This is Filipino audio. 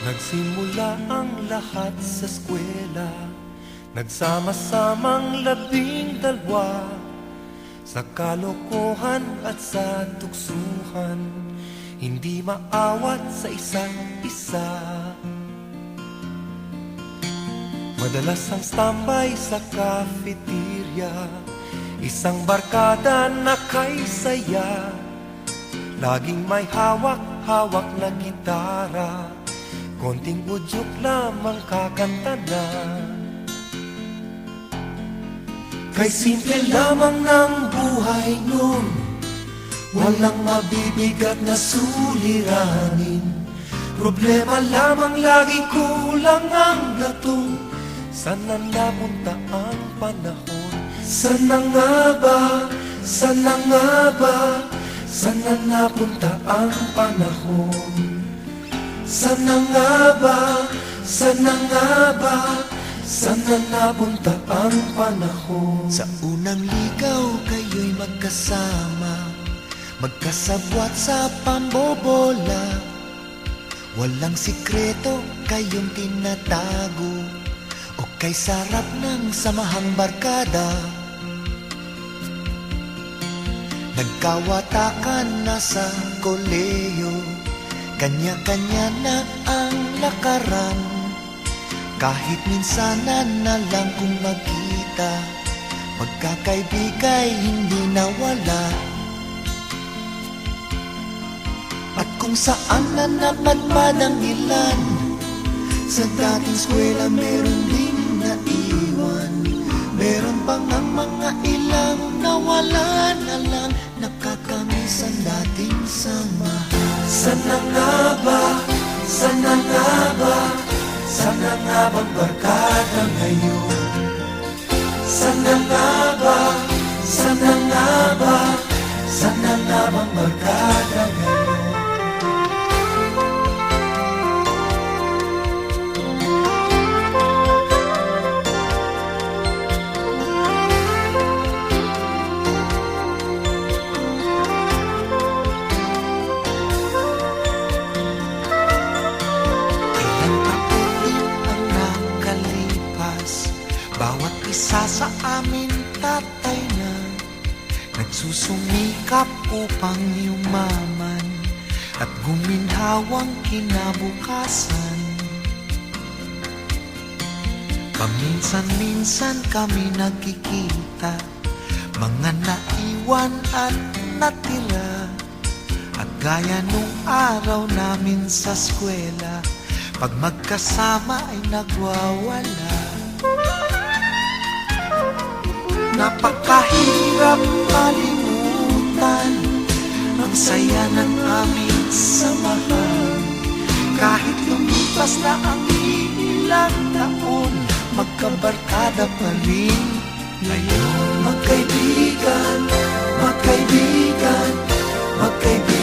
Nagsimula ang lahat sa eskwela, nagsama-samang 12 sa kalokohan at sa tuksuhan, hindi maawat sa isa't isa. Madalas ang standby sa cafeteria, isang barkada na kay saya, laging may hawak-hawak na gitara, konting udyok lamang kakanta na. Kay simple lamang ng buhay nun, walang mabibigat na suliranin. Problema lamang lagi, kulang ang gatong. Sana napunta ang panahon? Sana nga ba? Sana nga ba? Sana napunta ang panahon? Sana nga ba? Sana nga ba? Sana napunta ang panahon? Sa unang ligaw kayo'y magkasama, magkasabwat sa pambobola. Walang sikreto kayong tinatago, o kay sarap ng samahang barkada. Nagkawatakan na sa koleyo, kanya-kanya na ang lakaran. Kahit minsanan na lang kung magkita, magkakaibigay hindi nawala. At kung saan na napadpad ang ilan, sa dating eskwela meron ding naiwan. Meron pang ang mga ilang nawala na lang, nakakamiss ang dating samahan. Sana nga ba? Sana nga ba? Sana nga bang barkada ngayon? Sana nga ba? Sana nga ba? Sana nga bang barkada ngayon? Bawat isa sa amin tatay na, nagsusumikap upang yumaman at guminhawang kinabukasan. Paminsan-minsan kami nagkikita, mga naiwan at natira. At gaya nung araw namin sa eskwela, pag magkasama ay nagwawala. Napakahirap malimutan ang saya ng aming samahan. Kahit lumipas na ang ilang taon, magkabarkada pa rin ngayon. Magkaibigan, magkaibigan, magkaibigan.